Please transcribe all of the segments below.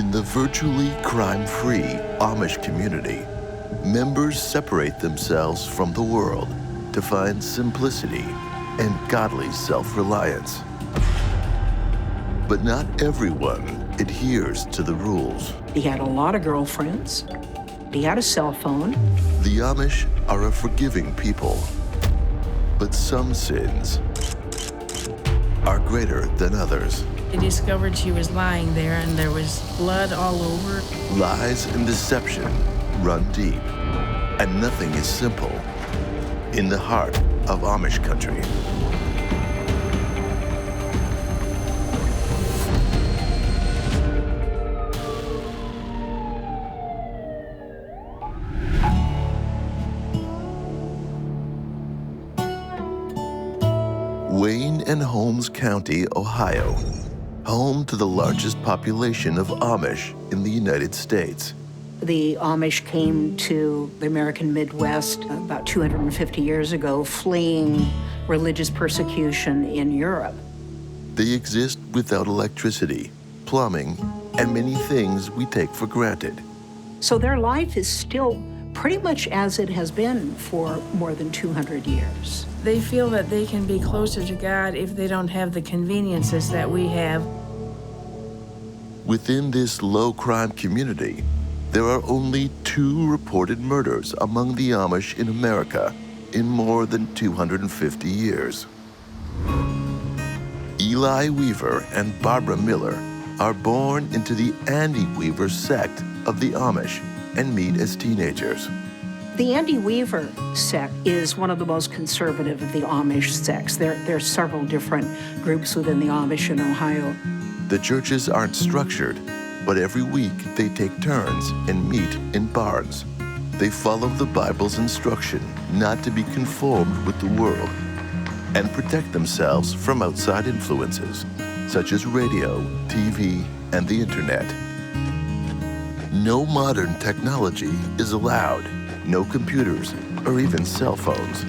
In the virtually crime-free Amish community, members separate themselves from the world to find simplicity and godly self-reliance. But not everyone adheres to the rules. He had a lot of girlfriends. He had a cell phone. The Amish are a forgiving people, but some sins are greater than others. They discovered she was lying there and there was blood all over. Lies and deception run deep, and nothing is simple in the heart of Amish country. Wayne and Holmes County, Ohio, home to the largest population of Amish in the United States. The Amish came to the American Midwest about 250 years ago, fleeing religious persecution in Europe. They exist without electricity, plumbing, and many things we take for granted. So their life is still pretty much as it has been for more than 200 years. They feel that they can be closer to God if they don't have the conveniences that we have. Within this low-crime community, there are only 2 reported murders among the Amish in America in more than 250 years. Eli Weaver and Barbara Miller are born into the Andy Weaver sect of the Amish and meet as teenagers. The Andy Weaver sect is one of the most conservative of the Amish sects. There are several different groups within the Amish in Ohio. The churches aren't structured, but every week they take turns and meet in barns. They follow the Bible's instruction not to be conformed with the world and protect themselves from outside influences, such as radio, TV, and the internet. No modern technology is allowed, no computers or even cell phones.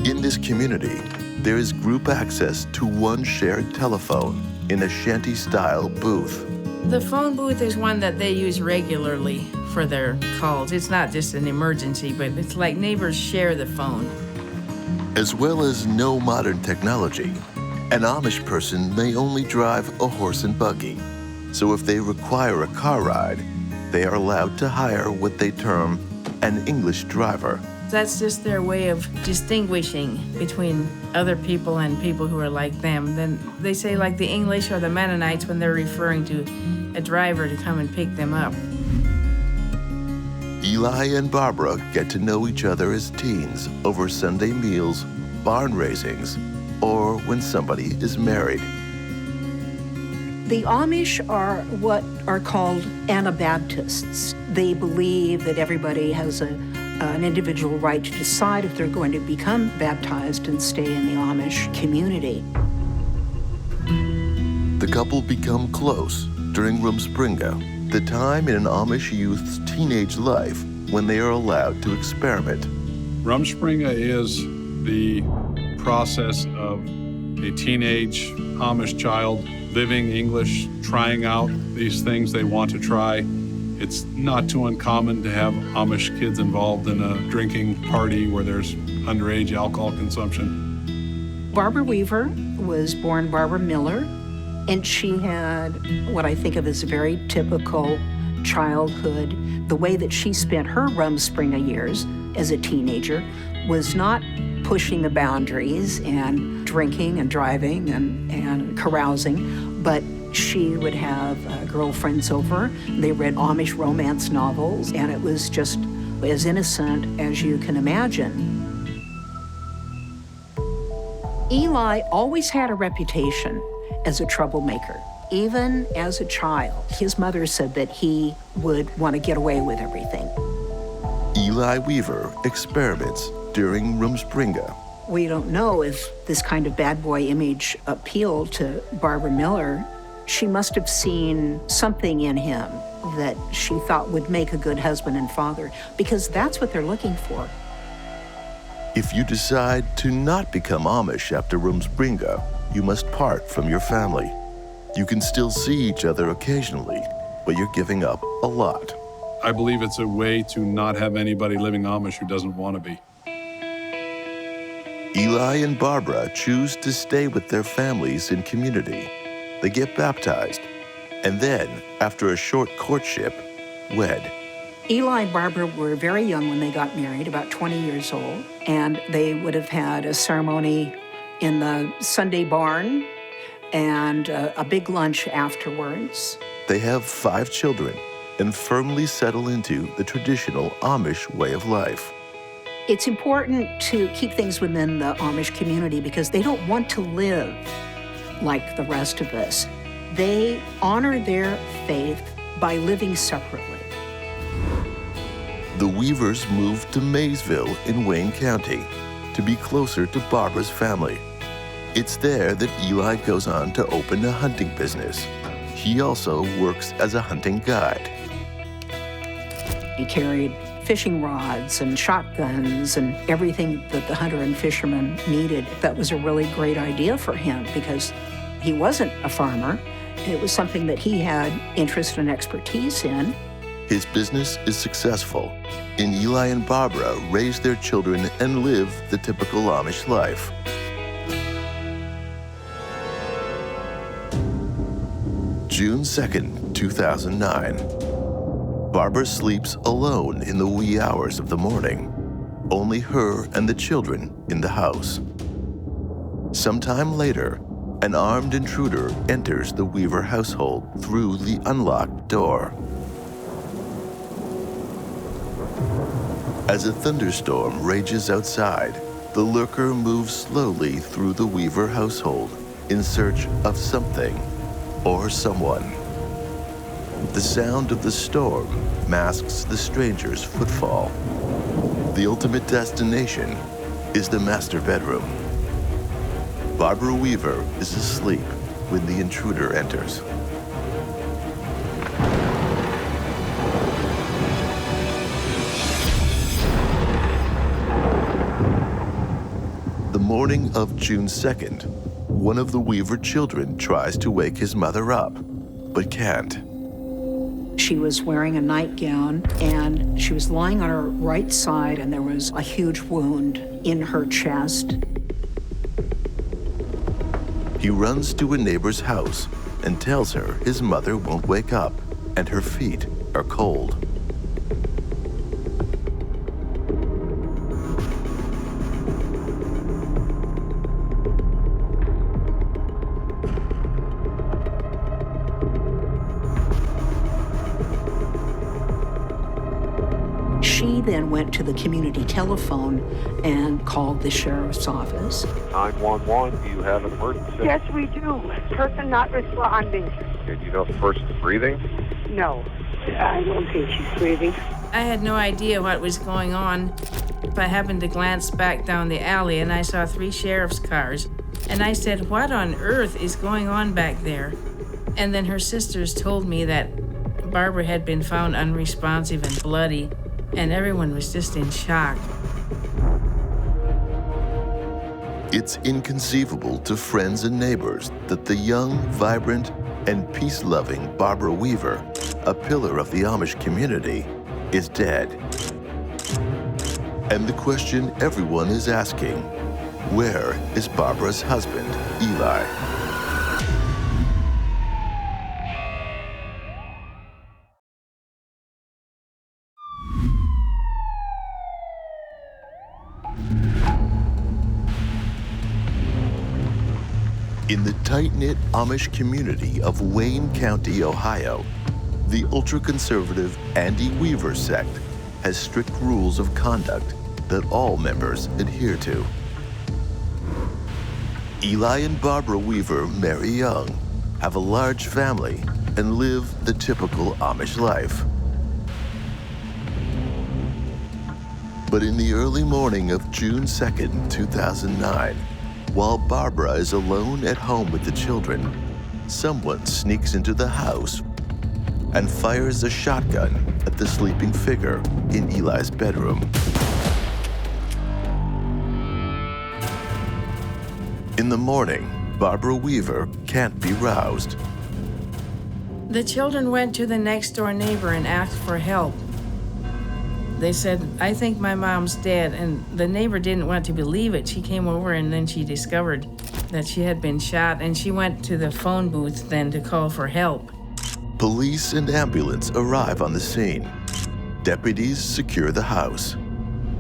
In this community, there is group access to one shared telephone in a shanty-style booth. The phone booth is one that they use regularly for their calls. It's not just an emergency, but it's like neighbors share the phone. As well as no modern technology, an Amish person may only drive a horse and buggy. So if they require a car ride, they are allowed to hire what they term an English driver. That's just their way of distinguishing between other people and people who are like them. Then they say like the English or the Mennonites when they're referring to a driver to come and pick them up. Eli and Barbara get to know each other as teens over Sunday meals, barn raisings, or when somebody is married. The Amish are what are called Anabaptists. They believe that everybody has an individual right to decide if they're going to become baptized and stay in the Amish community. The couple become close during Rumspringa, the time in an Amish youth's teenage life when they are allowed to experiment. Rumspringa is the process of a teenage Amish child living English, trying out these things they want to try. It's not too uncommon to have Amish kids involved in a drinking party where there's underage alcohol consumption. Barbara Weaver was born Barbara Miller, and she had what I think of as a very typical childhood. The way that she spent her Rumspringa years as a teenager was not pushing the boundaries and drinking and driving and carousing, but she would have girlfriends over. They read Amish romance novels, and it was just as innocent as you can imagine. Eli always had a reputation as a troublemaker. Even as a child, his mother said that he would want to get away with everything. Eli Weaver experiments during Rumspringa. We don't know if this kind of bad boy image appealed to Barbara Miller. She must have seen something in him that she thought would make a good husband and father, because that's what they're looking for. If you decide to not become Amish after Rumspringa, you must part from your family. You can still see each other occasionally, but you're giving up a lot. I believe it's a way to not have anybody living Amish who doesn't want to be. Eli and Barbara choose to stay with their families and community. They get baptized, and then, after a short courtship, wed. Eli and Barbara were very young when they got married, about 20 years old, and they would have had a ceremony in the Sunday barn and a big lunch afterwards. They have 5 children and firmly settle into the traditional Amish way of life. It's important to keep things within the Amish community because they don't want to live like the rest of us. They honor their faith by living separately. The Weavers moved to Maysville in Wayne County to be closer to Barbara's family. It's there that Eli goes on to open a hunting business. He also works as a hunting guide. He carried fishing rods and shotguns and everything that the hunter and fisherman needed. That was a really great idea for him because he wasn't a farmer. It was something that he had interest and expertise in. His business is successful, and Eli and Barbara raise their children and live the typical Amish life. June 2nd, 2009. Barbara sleeps alone in the wee hours of the morning. Only her and the children in the house. Sometime later, an armed intruder enters the Weaver household through the unlocked door. As a thunderstorm rages outside, the lurker moves slowly through the Weaver household in search of something or someone. The sound of the storm masks the stranger's footfall. The ultimate destination is the master bedroom. Barbara Weaver is asleep when the intruder enters. The morning of June 2nd, one of the Weaver children tries to wake his mother up, but can't. She was wearing a nightgown and she was lying on her right side and there was a huge wound in her chest. He runs to a neighbor's house and tells her his mother won't wake up and her feet are cold. She then went to the community telephone and called the sheriff's office. 911, do you have an emergency? Yes, we do. Person not responding. Do you know if the person's breathing? No, I don't think she's breathing. I had no idea what was going on. I happened to glance back down the alley and I saw 3 sheriff's cars. And I said, what on earth is going on back there? And then her sisters told me that Barbara had been found unresponsive and bloody, and everyone was just in shock. It's inconceivable to friends and neighbors that the young, vibrant, and peace-loving Barbara Weaver, a pillar of the Amish community, is dead. And the question everyone is asking, where is Barbara's husband, Eli? In the tight-knit Amish community of Wayne County, Ohio, the ultra-conservative Andy Weaver sect has strict rules of conduct that all members adhere to. Eli and Barbara Weaver marry young, have a large family, and live the typical Amish life. But in the early morning of June 2nd, 2009, while Barbara is alone at home with the children, someone sneaks into the house and fires a shotgun at the sleeping figure in Eli's bedroom. In the morning, Barbara Weaver can't be roused. The children went to the next door neighbor and asked for help. They said, I think my mom's dead, and the neighbor didn't want to believe it. She came over and then she discovered that she had been shot, and she went to the phone booth then to call for help. Police and ambulance arrive on the scene. Deputies secure the house.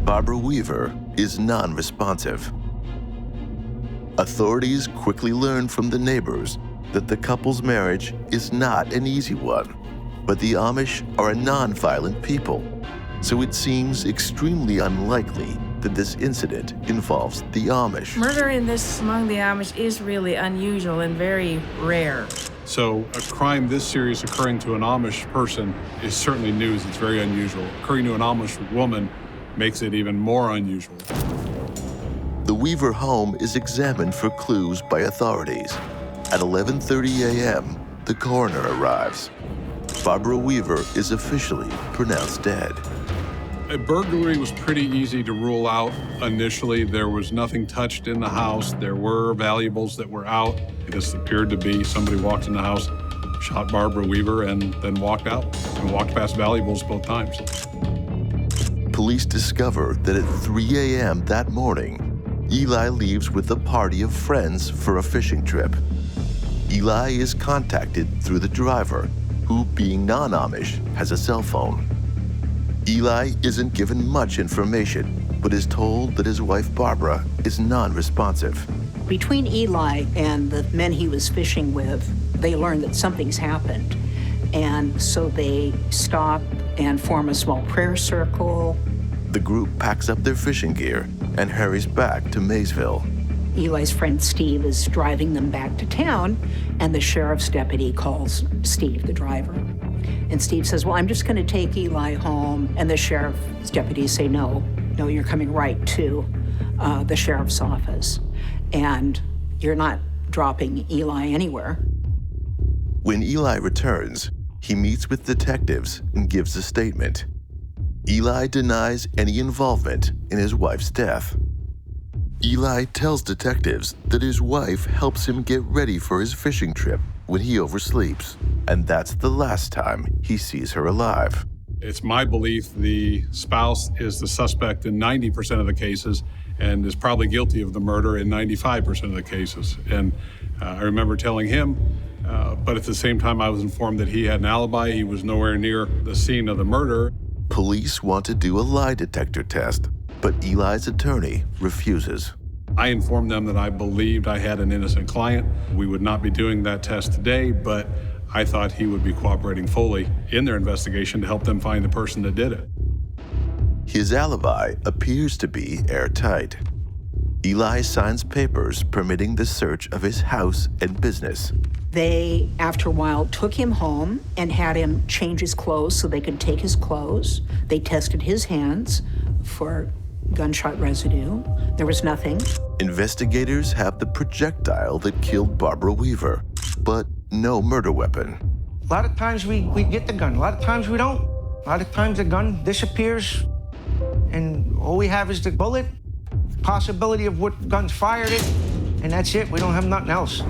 Barbara Weaver is non-responsive. Authorities quickly learn from the neighbors that the couple's marriage is not an easy one, but the Amish are a non-violent people, so it seems extremely unlikely that this incident involves the Amish. Murder among the Amish is really unusual and very rare. So a crime this serious occurring to an Amish person is certainly news. It's very unusual. Occurring to an Amish woman makes it even more unusual. The Weaver home is examined for clues by authorities. At 11:30 a.m., the coroner arrives. Barbara Weaver is officially pronounced dead. A burglary was pretty easy to rule out initially. There was nothing touched in the house. There were valuables that were out. This appeared to be somebody walked in the house, shot Barbara Weaver, and then walked out and walked past valuables both times. Police discover that at 3 a.m. that morning, Eli leaves with a party of friends for a fishing trip. Eli is contacted through the driver, who, being non-Amish, has a cell phone. Eli isn't given much information, but is told that his wife Barbara is non-responsive. Between Eli and the men he was fishing with, they learn that something's happened. And so they stop and form a small prayer circle. The group packs up their fishing gear and hurries back to Maysville. Eli's friend Steve is driving them back to town, and the sheriff's deputy calls Steve, the driver. And Steve says, well, I'm just going to take Eli home. And the sheriff's deputies say, no, you're coming right to the sheriff's office. And you're not dropping Eli anywhere. When Eli returns, he meets with detectives and gives a statement. Eli denies any involvement in his wife's death. Eli tells detectives that his wife helps him get ready for his fishing trip when he oversleeps, and that's the last time he sees her alive. It's my belief the spouse is the suspect in 90% of the cases and is probably guilty of the murder in 95% of the cases. And I remember telling him, but at the same time I was informed that he had an alibi. He was nowhere near the scene of the murder. Police want to do a lie detector test, but Eli's attorney refuses. I informed them that I believed I had an innocent client. We would not be doing that test today, but I thought he would be cooperating fully in their investigation to help them find the person that did it. His alibi appears to be airtight. Eli signs papers permitting the search of his house and business. They, after a while, took him home and had him change his clothes so they could take his clothes. They tested his hands for gunshot residue. There was nothing. Investigators have the projectile that killed Barbara Weaver, but no murder weapon. A lot of times we get the gun, a lot of times we don't. A lot of times the gun disappears and all we have is the bullet, possibility of what guns fired it, and that's it. We don't have nothing else.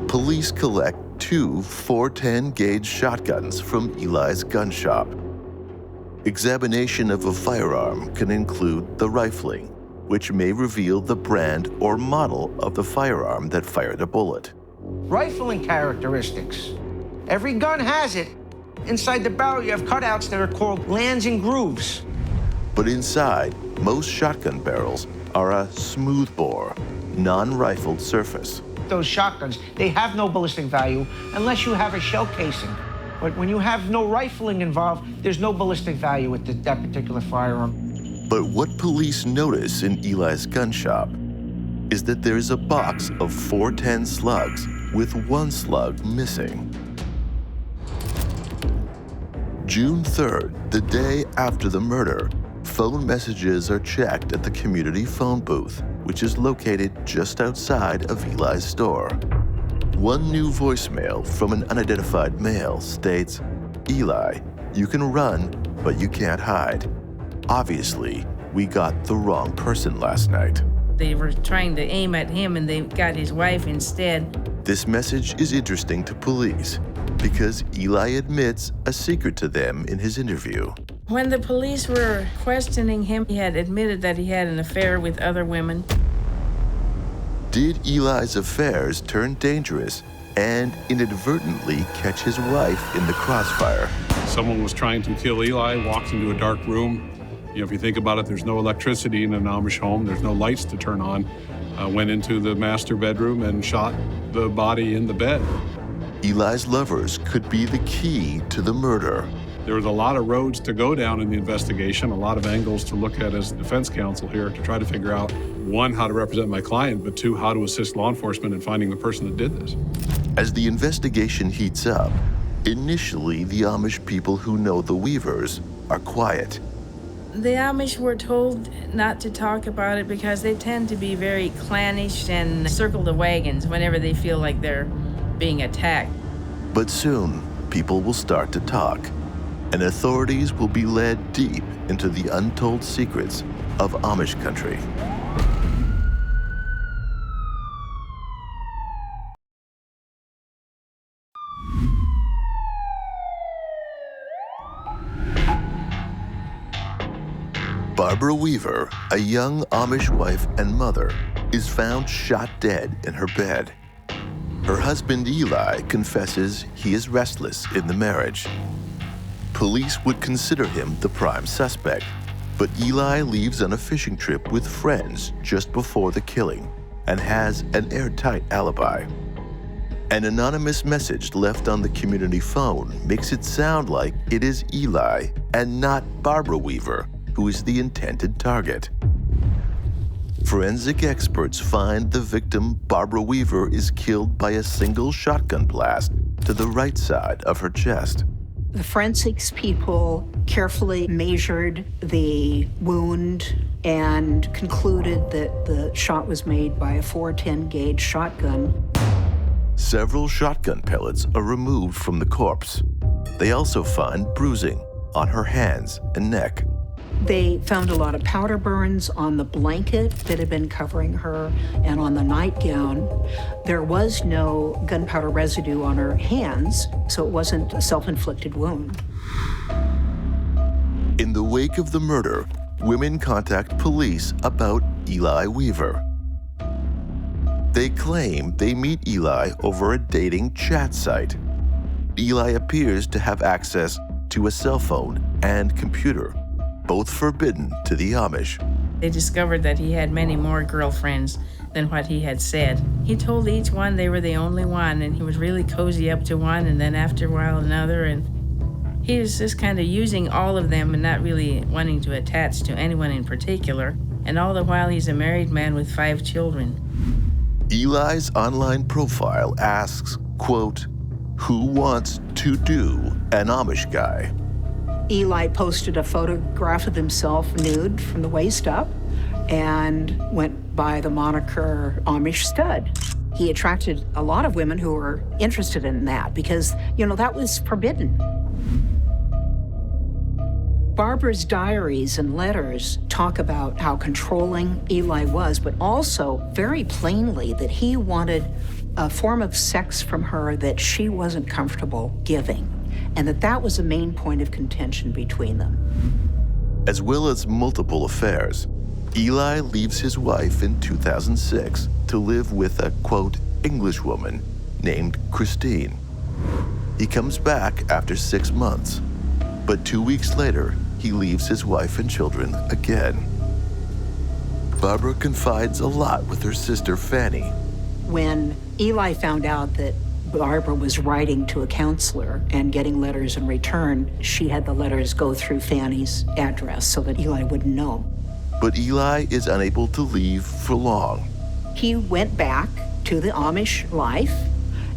Police collect 2 .410 gauge shotguns from Eli's gun shop. Examination of a firearm can include the rifling, which may reveal the brand or model of the firearm that fired a bullet. Rifling characteristics. Every gun has it. Inside the barrel, you have cutouts that are called lands and grooves. But inside, most shotgun barrels are a smoothbore, non-rifled surface. Those shotguns, they have no ballistic value unless you have a shell casing. But when you have no rifling involved, there's no ballistic value with that particular firearm. But what police notice in Eli's gun shop is that there is a box of .410 slugs with 1 slug missing. June 3rd, the day after the murder, phone messages are checked at the community phone booth, which is located just outside of Eli's store. One new voicemail from an unidentified male states, "Eli, you can run, but you can't hide. Obviously, we got the wrong person last night." They were trying to aim at him and they got his wife instead. This message is interesting to police because Eli admits a secret to them in his interview. When the police were questioning him, he had admitted that he had an affair with other women. Did Eli's affairs turn dangerous and inadvertently catch his wife in the crossfire? Someone was trying to kill Eli, walked into a dark room. If you think about it, there's no electricity in an Amish home. There's no lights to turn on. Went into the master bedroom and shot the body in the bed. Eli's lovers could be the key to the murder. There was a lot of roads to go down in the investigation, a lot of angles to look at as defense counsel here to try to figure out, one, how to represent my client, but two, how to assist law enforcement in finding the person that did this. As the investigation heats up, initially the Amish people who know the Weavers are quiet. The Amish were told not to talk about it because they tend to be very clannish and circle the wagons whenever they feel like they're being attacked. But soon, people will start to talk, and authorities will be led deep into the untold secrets of Amish country. Barbara Weaver, a young Amish wife and mother, is found shot dead in her bed. Her husband Eli confesses he is restless in the marriage. Police would consider him the prime suspect, but Eli leaves on a fishing trip with friends just before the killing and has an airtight alibi. An anonymous message left on the community phone makes it sound like it is Eli and not Barbara Weaver who is the intended target. Forensic experts find the victim, Barbara Weaver, is killed by a single shotgun blast to the right side of her chest. The forensics people carefully measured the wound and concluded that the shot was made by a .410 gauge shotgun. Several shotgun pellets are removed from the corpse. They also find bruising on her hands and neck. They found a lot of powder burns on the blanket that had been covering her and on the nightgown. There was no gunpowder residue on her hands, so it wasn't a self-inflicted wound. In the wake of the murder, women contact police about Eli Weaver. They claim they meet Eli over a dating chat site. Eli appears to have access to a cell phone and computer, both forbidden to the Amish. They discovered that he had many more girlfriends than what he had said. He told each one they were the only one, and he was really cozy up to one, and then after a while another, and he was just kind of using all of them and not really wanting to attach to anyone in particular. And all the while, he's a married man with 5 children. Eli's online profile asks, quote, "Who wants to do an Amish guy?" Eli posted a photograph of himself nude from the waist up and went by the moniker Amish Stud. He attracted a lot of women who were interested in that because, that was forbidden. Barbara's diaries and letters talk about how controlling Eli was, but also very plainly that he wanted a form of sex from her that she wasn't comfortable giving, and that was a main point of contention between them. As well as multiple affairs, Eli leaves his wife in 2006 to live with a, quote, English woman named Christine. He comes back after 6 months, but 2 weeks later, he leaves his wife and children again. Barbara confides a lot with her sister Fanny. When Eli found out that Barbara was writing to a counselor and getting letters in return, she had the letters go through Fanny's address so that Eli wouldn't know. But Eli is unable to leave for long. He went back to the Amish life,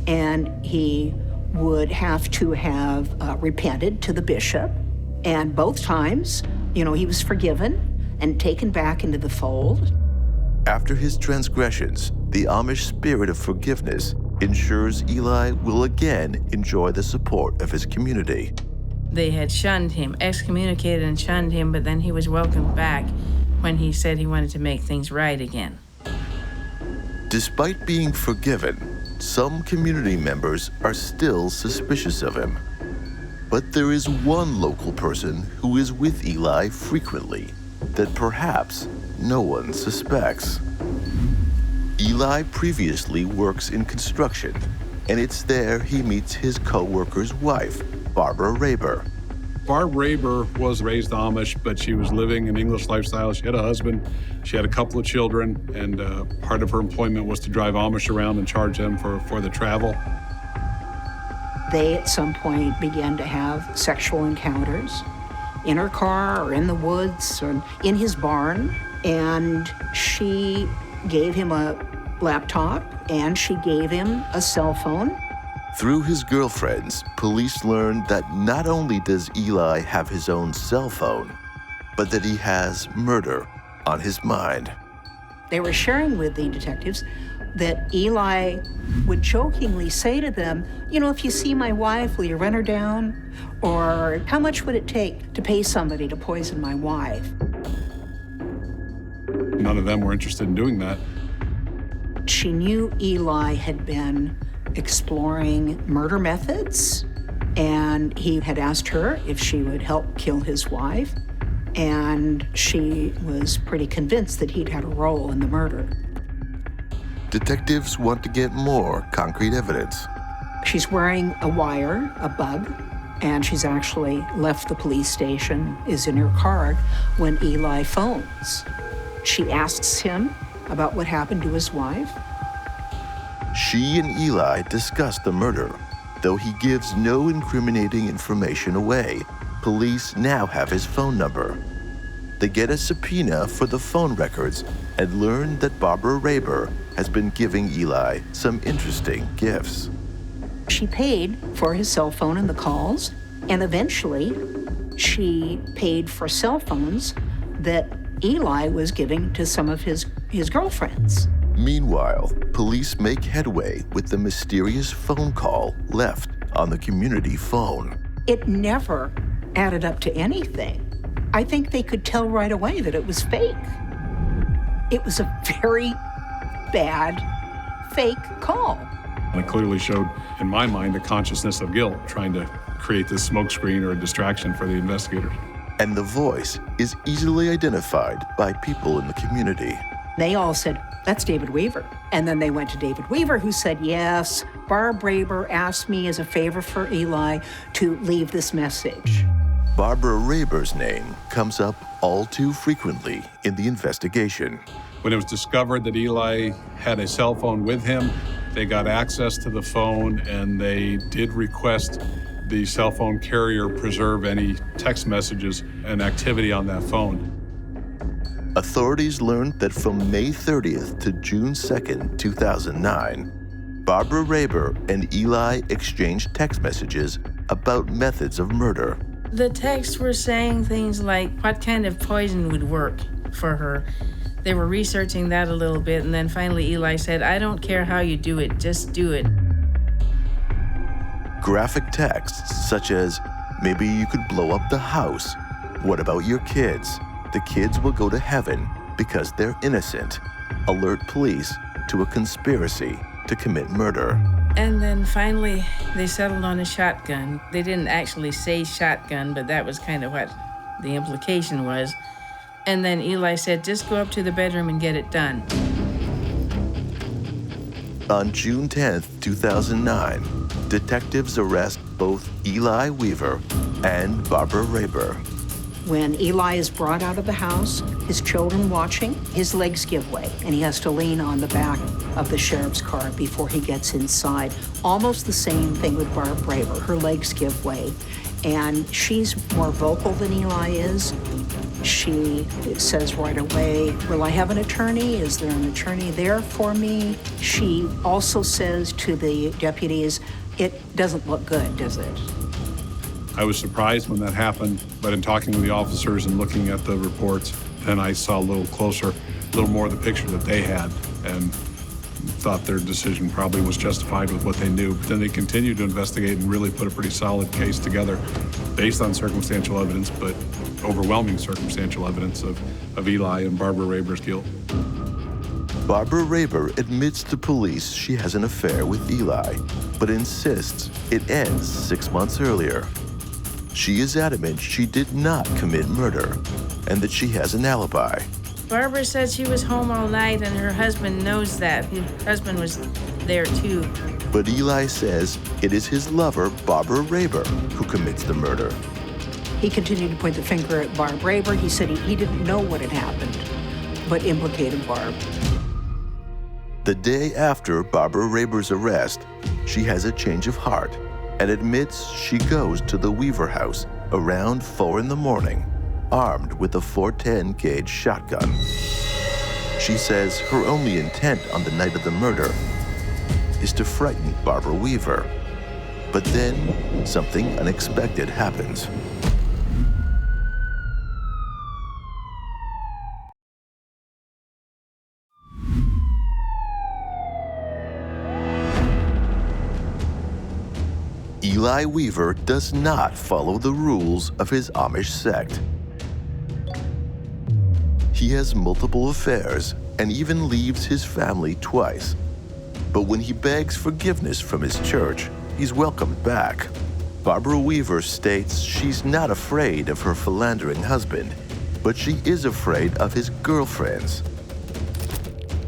and he would have to have repented to the bishop. And both times, he was forgiven and taken back into the fold. After his transgressions, the Amish spirit of forgiveness ensures Eli will again enjoy the support of his community. They had shunned him, excommunicated and shunned him, but then he was welcomed back when he said he wanted to make things right again. Despite being forgiven, some community members are still suspicious of him. But there is one local person who is with Eli frequently that perhaps no one suspects. Eli previously works in construction, and it's there he meets his co-worker's wife, Barbara Raber. Barb Raber was raised Amish, but she was living an English lifestyle. She had a husband, she had a couple of children, and part of her employment was to drive Amish around and charge them for the travel. They, at some point, began to have sexual encounters in her car or in the woods or in his barn. And she gave him a laptop and she gave him a cell phone. Through his girlfriends, police learned that not only does Eli have his own cell phone, but that he has murder on his mind. They were sharing with the detectives that Eli would jokingly say to them, you know, if you see my wife, will you run her down? Or how much would it take to pay somebody to poison my wife? None of them were interested in doing that. She knew Eli had been exploring murder methods, and he had asked her if she would help kill his wife, and she was pretty convinced that he'd had a role in the murder. Detectives want to get more concrete evidence. She's wearing a wire, a bug, and she's actually left the police station, is in her car when Eli phones. She asks him about what happened to his wife. She and Eli discuss the murder. Though he gives no incriminating information away, police now have his phone number. They get a subpoena for the phone records and learn that Barbara Raber has been giving Eli some interesting gifts. She paid for his cell phone and the calls, and eventually she paid for cell phones that Eli was giving to some of his girlfriends. Meanwhile, police make headway with the mysterious phone call left on the community phone. It never added up to anything. I think they could tell right away that it was fake. It was a very bad fake call. And it clearly showed, in my mind, a consciousness of guilt, trying to create this smokescreen or a distraction for the investigators. And the voice is easily identified by people in the community. They all said, that's David Weaver. And then they went to David Weaver, who said, yes, Barb Raber asked me as a favor for Eli to leave this message. Barbara Raber's name comes up all too frequently in the investigation. When it was discovered that Eli had a cell phone with him, they got access to the phone and they did request the cell phone carrier preserve any text messages and activity on that phone. Authorities learned that from May 30th to June 2nd, 2009, Barbara Raber and Eli exchanged text messages about methods of murder. The texts were saying things like what kind of poison would work for her. They were researching that a little bit, and then finally Eli said, I don't care how you do it, just do it. Graphic texts such as, maybe you could blow up the house. What about your kids? The kids will go to heaven because they're innocent. Alert police to a conspiracy to commit murder. And then finally, they settled on a shotgun. They didn't actually say shotgun, but that was kind of what the implication was. And then Eli said, just go up to the bedroom and get it done. On June 10th, 2009, detectives arrest both Eli Weaver and Barbara Raber. When Eli is brought out of the house, his children watching, his legs give way, and he has to lean on the back of the sheriff's car before he gets inside. Almost the same thing with Barb Raber. Her legs give way, and she's more vocal than Eli is. She says right away, will I have an attorney? Is there an attorney there for me? She also says to the deputies, it doesn't look good, does it? I was surprised when that happened, but in talking with the officers and looking at the reports, then I saw a little closer, a little more of the picture that they had, and thought their decision probably was justified with what they knew. But then they continued to investigate and really put a pretty solid case together based on circumstantial evidence, but overwhelming circumstantial evidence of Eli and Barbara Raber's guilt. Barbara Raber admits to police she has an affair with Eli, but insists it ends 6 months earlier. She is adamant she did not commit murder and that she has an alibi. Barbara said she was home all night and her husband knows that. His husband was there too. But Eli says it is his lover, Barbara Raber, who commits the murder. He continued to point the finger at Barb Raber. He said he didn't know what had happened, but implicated Barb. The day after Barbara Raber's arrest, she has a change of heart and admits she goes to the Weaver house around 4 a.m, armed with a .410 gauge shotgun. She says her only intent on the night of the murder is to frighten Barbara Weaver. But then something unexpected happens. Eli Weaver does not follow the rules of his Amish sect. He has multiple affairs and even leaves his family twice. But when he begs forgiveness from his church, he's welcomed back. Barbara Weaver states she's not afraid of her philandering husband, but she is afraid of his girlfriends.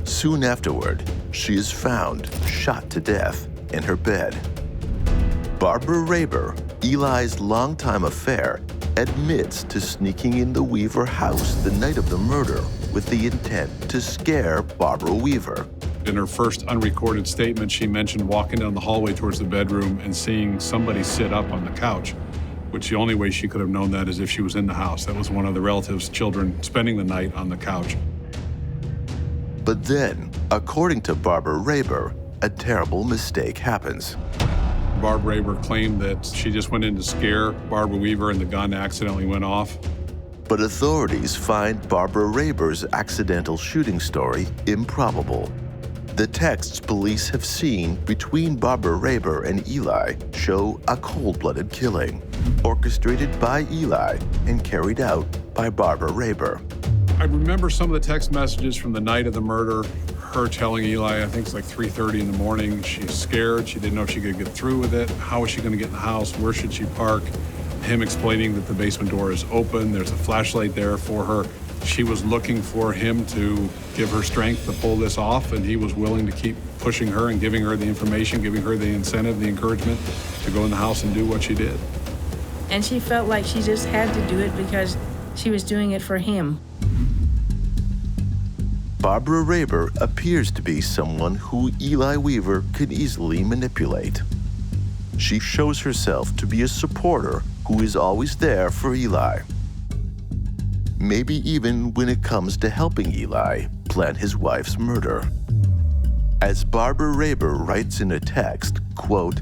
Soon afterward, she is found shot to death in her bed. Barbara Raber, Eli's longtime affair, admits to sneaking in the Weaver house the night of the murder with the intent to scare Barbara Weaver. In her first unrecorded statement, she mentioned walking down the hallway towards the bedroom and seeing somebody sit up on the couch, which the only way she could have known that is if she was in the house. That was one of the relatives' children spending the night on the couch. But then, according to Barbara Raber, a terrible mistake happens. Barbara Raber claimed that she just went in to scare Barbara Weaver and the gun accidentally went off. But authorities find Barbara Raber's accidental shooting story improbable. The texts police have seen between Barbara Raber and Eli show a cold-blooded killing, orchestrated by Eli and carried out by Barbara Raber. I remember some of the text messages from the night of the murder, her telling Eli, I think it's like 3:30 in the morning, she's scared, she didn't know if she could get through with it, how is she gonna get in the house, where should she park? Him explaining that the basement door is open, there's a flashlight there for her. She was looking for him to give her strength to pull this off, and he was willing to keep pushing her and giving her the information, giving her the incentive, the encouragement to go in the house and do what she did. And she felt like she just had to do it because she was doing it for him. Barbara Raber appears to be someone who Eli Weaver could easily manipulate. She shows herself to be a supporter who is always there for Eli. Maybe even when it comes to helping Eli plan his wife's murder. As Barbara Raber writes in a text, quote,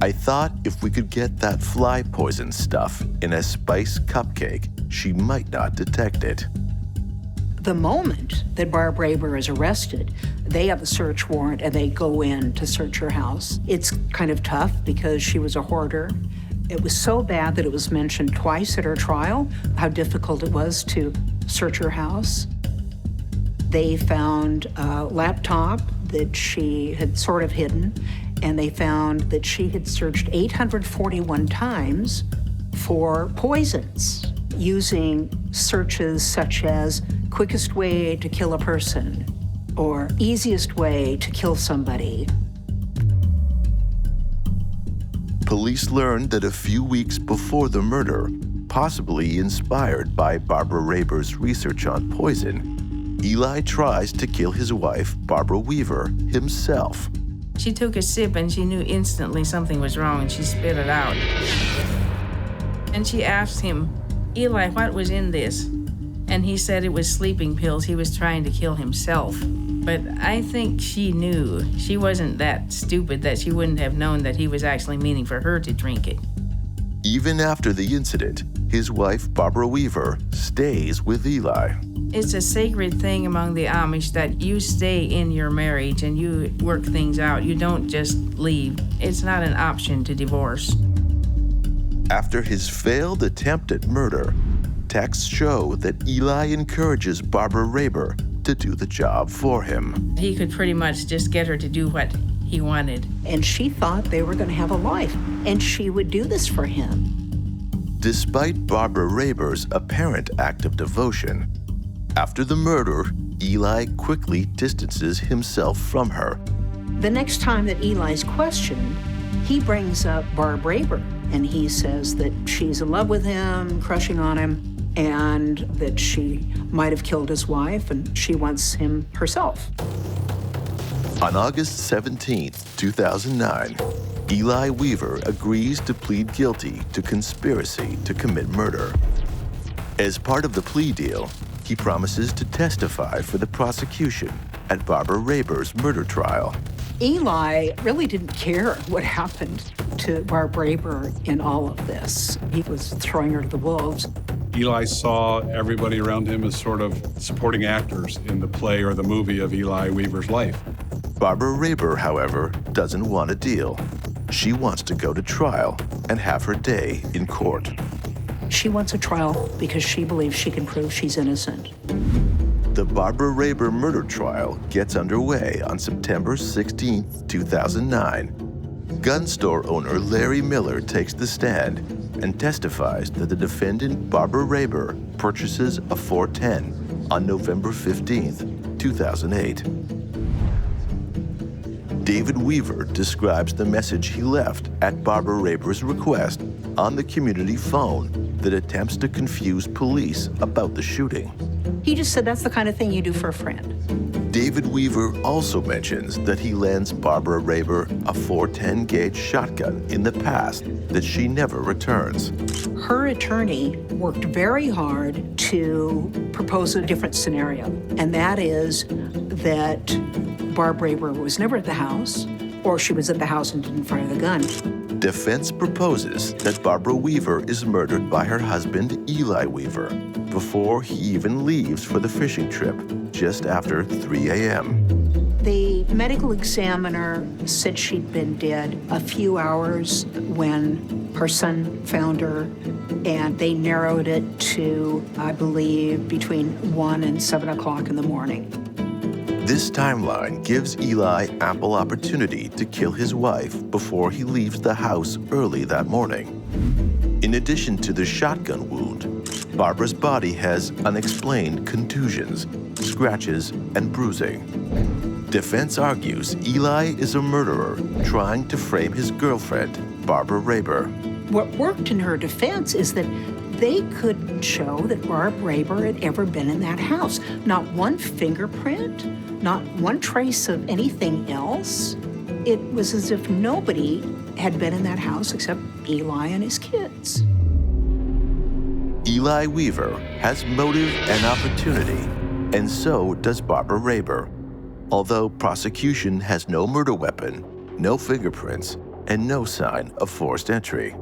"I thought if we could get that fly poison stuff in a spice cupcake, she might not detect it." The moment that Barb Raber is arrested, they have a search warrant and they go in to search her house. It's kind of tough because she was a hoarder. It was so bad that it was mentioned twice at her trial, how difficult it was to search her house. They found a laptop that she had sort of hidden, and they found that she had searched 841 times for poisons, using searches such as quickest way to kill a person or easiest way to kill somebody. Police learned that a few weeks before the murder, possibly inspired by Barbara Raber's research on poison, Eli tries to kill his wife, Barbara Weaver, himself. She took a sip and she knew instantly something was wrong and she spit it out. And she asked him, "Eli, what was in this?" And he said it was sleeping pills. He was trying to kill himself. But I think she knew. She wasn't that stupid that she wouldn't have known that he was actually meaning for her to drink it. Even after the incident, his wife, Barbara Weaver, stays with Eli. It's a sacred thing among the Amish that you stay in your marriage and you work things out. You don't just leave. It's not an option to divorce. After his failed attempt at murder, texts show that Eli encourages Barbara Raber to do the job for him. He could pretty much just get her to do what he wanted. And she thought they were going to have a life, and she would do this for him. Despite Barbara Raber's apparent act of devotion, after the murder, Eli quickly distances himself from her. The next time that Eli's questioned, he brings up Barb Raber, and he says that she's in love with him, crushing on him, and that she might have killed his wife, and she wants him herself. On August 17, 2009, Eli Weaver agrees to plead guilty to conspiracy to commit murder. As part of the plea deal, he promises to testify for the prosecution at Barbara Raber's murder trial. Eli really didn't care what happened to Barb Raber in all of this. He was throwing her to the wolves. Eli saw everybody around him as sort of supporting actors in the play or the movie of Eli Weaver's life. Barbara Raber, however, doesn't want a deal. She wants to go to trial and have her day in court. She wants a trial because she believes she can prove she's innocent. The Barbara Raber murder trial gets underway on September 16, 2009. Gun store owner Larry Miller takes the stand and testifies that the defendant, Barbara Raber, purchases a .410 on November 15, 2008. David Weaver describes the message he left at Barbara Raber's request on the community phone that attempts to confuse police about the shooting. He just said that's the kind of thing you do for a friend. David Weaver also mentions that he lends Barbara Raber a .410 gauge shotgun in the past that she never returns. Her attorney worked very hard to propose a different scenario, and that is that Barb Raber was never at the house, or she was at the house and didn't fire the gun. Defense proposes that Barbara Weaver is murdered by her husband, Eli Weaver, before he even leaves for the fishing trip, just after 3 a.m. The medical examiner said she'd been dead a few hours when her son found her, and they narrowed it to, I believe, between 1 and 7 o'clock in the morning. This timeline gives Eli ample opportunity to kill his wife before he leaves the house early that morning. In addition to the shotgun wound, Barbara's body has unexplained contusions, scratches, and bruising. Defense argues Eli is a murderer trying to frame his girlfriend, Barbara Raber. What worked in her defense is that they couldn't show that Barb Raber had ever been in that house. Not one fingerprint, not one trace of anything else. It was as if nobody had been in that house except Eli and his kids. Eli Weaver has motive and opportunity, and so does Barbara Raber. Although prosecution has no murder weapon, no fingerprints, and no sign of forced entry.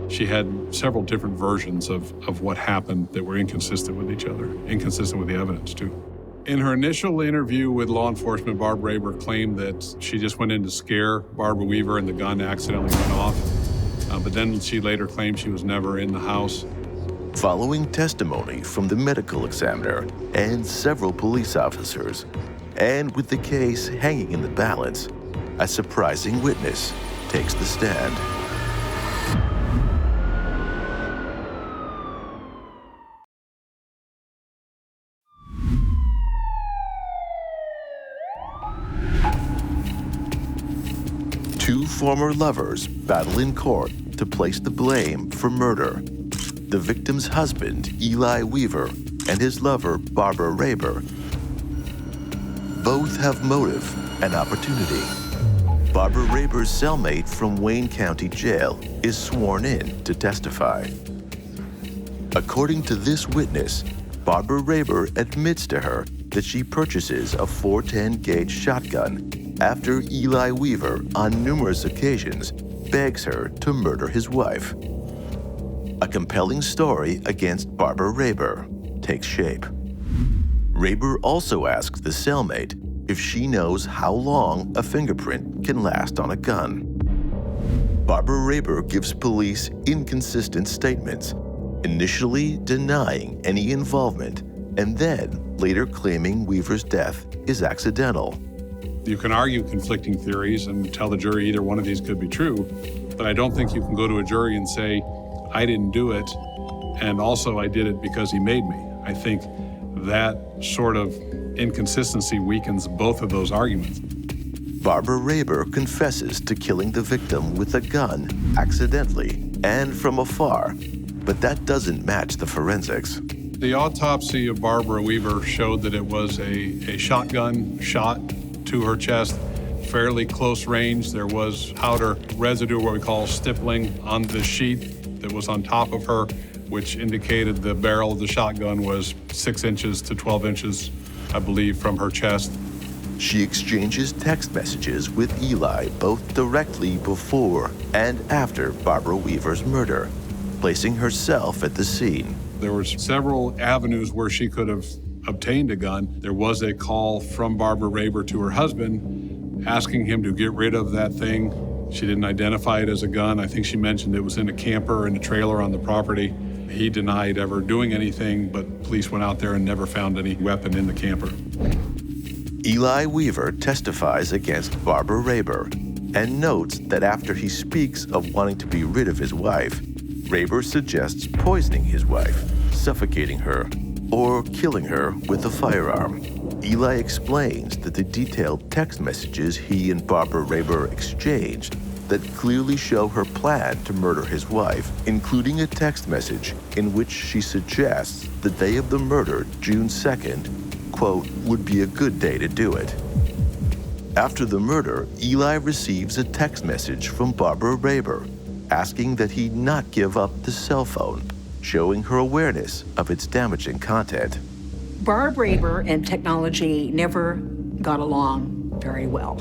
She had several different versions of what happened that were inconsistent with each other, inconsistent with the evidence, too. In her initial interview with law enforcement, Barb Raber claimed that she just went in to scare Barbara Weaver and the gun accidentally went off. But then she later claimed she was never in the house. Following testimony from the medical examiner and several police officers, and with the case hanging in the balance, a surprising witness takes the stand. Two former lovers battle in court to place the blame for murder. The victim's husband, Eli Weaver, and his lover, Barbara Raber, both have motive and opportunity. Barbara Raber's cellmate from Wayne County Jail is sworn in to testify. According to this witness, Barbara Raber admits to her that she purchases a .410 gauge shotgun after Eli Weaver, on numerous occasions, begs her to murder his wife. A compelling story against Barbara Raber takes shape. Raber also asks the cellmate if she knows how long a fingerprint can last on a gun. Barbara Raber gives police inconsistent statements, initially denying any involvement and then later claiming Weaver's death is accidental. You can argue conflicting theories and tell the jury either one of these could be true, but I don't think you can go to a jury and say, I didn't do it, and also I did it because he made me. I think that sort of inconsistency weakens both of those arguments. Barbara Raber confesses to killing the victim with a gun, accidentally and from afar, but that doesn't match the forensics. The autopsy of Barbara Weaver showed that it was a shotgun shot to her chest, fairly close range. There was powder residue, what we call stippling, on the sheet that was on top of her, which indicated the barrel of the shotgun was 6 inches to 12 inches, I believe, from her chest. She exchanges text messages with Eli both directly before and after Barbara Weaver's murder, placing herself at the scene. There were several avenues where she could have obtained a gun. There was a call from Barbara Raber to her husband asking him to get rid of that thing. She didn't identify it as a gun. I think she mentioned it was in a camper in a trailer on the property. He denied ever doing anything, but police went out there and never found any weapon in the camper. Eli Weaver testifies against Barbara Raber and notes that after he speaks of wanting to be rid of his wife, Raber suggests poisoning his wife, suffocating her, or killing her with a firearm. Eli explains that the detailed text messages he and Barbara Raber exchanged that clearly show her plan to murder his wife, including a text message in which she suggests the day of the murder, June 2nd, quote, would be a good day to do it. After the murder, Eli receives a text message from Barbara Raber asking that he not give up the cell phone, showing her awareness of its damaging content. Barb Raber and technology never got along very well.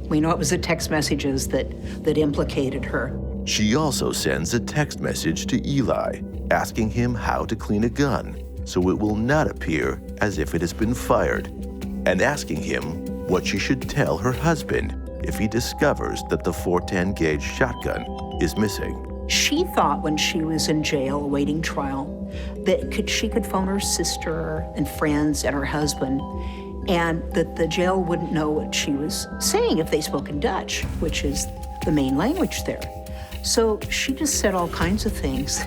We know it was the text messages that implicated her. She also sends a text message to Eli asking him how to clean a gun so it will not appear as if it has been fired, and asking him what she should tell her husband if he discovers that the .410 gauge shotgun is missing. She thought when she was in jail awaiting trial that she could phone her sister and friends and her husband, and that the jail wouldn't know what she was saying if they spoke in Dutch, which is the main language there. So she just said all kinds of things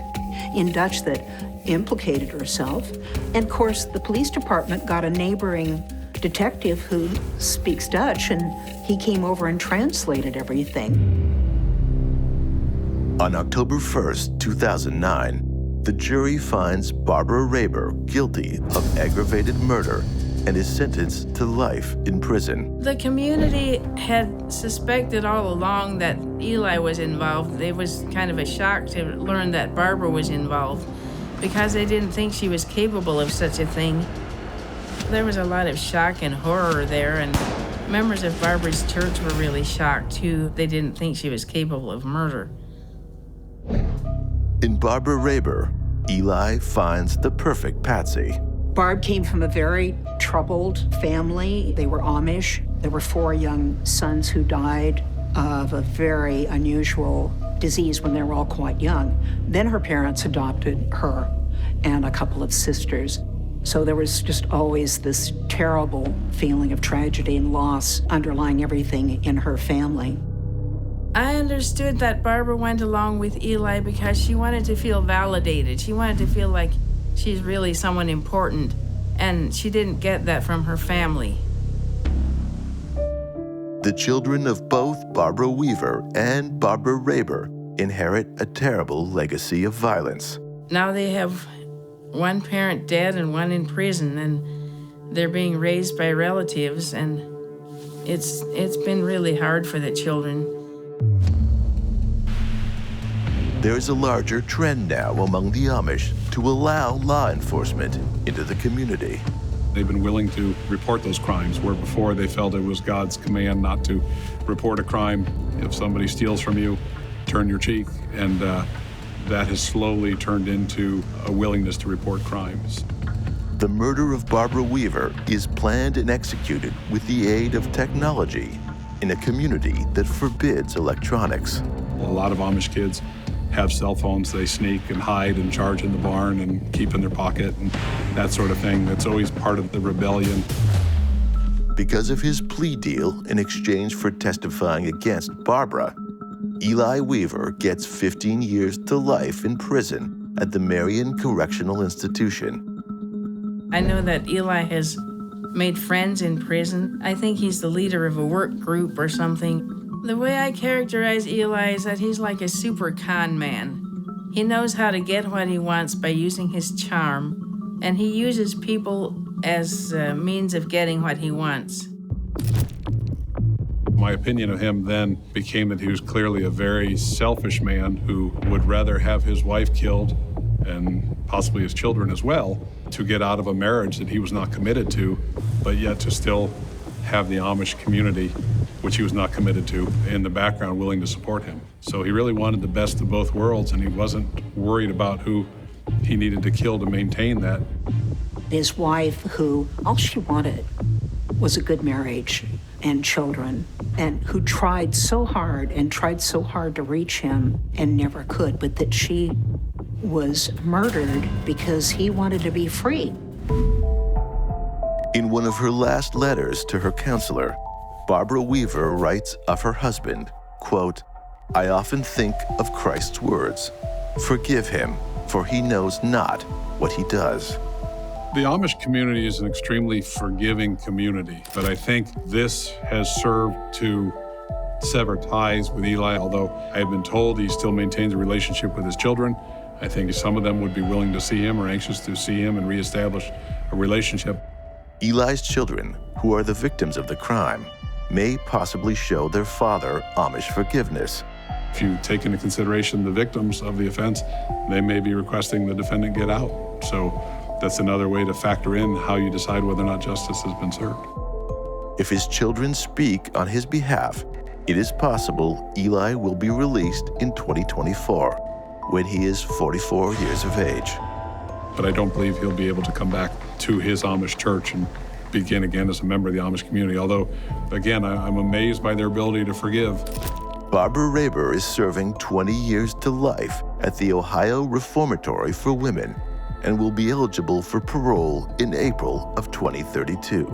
in Dutch that implicated herself. And of course, the police department got a neighboring detective who speaks Dutch, and he came over and translated everything. On October 1st, 2009, the jury finds Barbara Raber guilty of aggravated murder and is sentenced to life in prison. The community had suspected all along that Eli was involved. It was kind of a shock to learn that Barbara was involved because they didn't think she was capable of such a thing. There was a lot of shock and horror there, and members of Barbara's church were really shocked too. They didn't think she was capable of murder. In Barbara Raber, Eli finds the perfect patsy. Barb came from a very troubled family. They were Amish. There were 4 young sons who died of a very unusual disease when they were all quite young. Then her parents adopted her and a couple of sisters. So there was just always this terrible feeling of tragedy and loss underlying everything in her family. I understood that Barbara went along with Eli because she wanted to feel validated. She wanted to feel like she's really someone important, and she didn't get that from her family. The children of both Barbara Weaver and Barbara Raber inherit a terrible legacy of violence. Now they have one parent dead and one in prison, and they're being raised by relatives, and it's been really hard for the children. There's a larger trend now among the Amish to allow law enforcement into the community. They've been willing to report those crimes, where before they felt it was God's command not to report a crime. If somebody steals from you, turn your cheek. And that has slowly turned into a willingness to report crimes. The murder of Barbara Weaver is planned and executed with the aid of technology in a community that forbids electronics. A lot of Amish kids have cell phones they sneak and hide and charge in the barn and keep in their pocket and that sort of thing. That's always part of the rebellion. Because of his plea deal in exchange for testifying against Barbara, Eli Weaver gets 15 years to life in prison at the Marion Correctional Institution. I know that Eli has made friends in prison. I think he's the leader of a work group or something. The way I characterize Eli is that he's like a super con man. He knows how to get what he wants by using his charm, and he uses people as a means of getting what he wants. My opinion of him then became that he was clearly a very selfish man who would rather have his wife killed and possibly his children as well to get out of a marriage that he was not committed to, but yet to still have the Amish community, which he was not committed to, in the background willing to support him. So he really wanted the best of both worlds, and he wasn't worried about who he needed to kill to maintain that. His wife, who all she wanted was a good marriage and children, and who tried so hard to reach him and never could, but that she was murdered because he wanted to be free. In one of her last letters to her counselor, Barbara Weaver writes of her husband, quote, "I often think of Christ's words, 'Forgive him, for he knows not what he does.'" The Amish community is an extremely forgiving community, but I think this has served to sever ties with Eli. Although I have been told he still maintains a relationship with his children, I think some of them would be willing to see him or anxious to see him and reestablish a relationship. Eli's children, who are the victims of the crime, may possibly show their father Amish forgiveness. If you take into consideration the victims of the offense, they may be requesting the defendant get out. So that's another way to factor in how you decide whether or not justice has been served. If his children speak on his behalf, it is possible Eli will be released in 2024, when he is 44 years of age. But I don't believe he'll be able to come back to his Amish church and begin again as a member of the Amish community. Although, again, I'm amazed by their ability to forgive. Barbara Raber is serving 20 years to life at the Ohio Reformatory for Women and will be eligible for parole in April of 2032.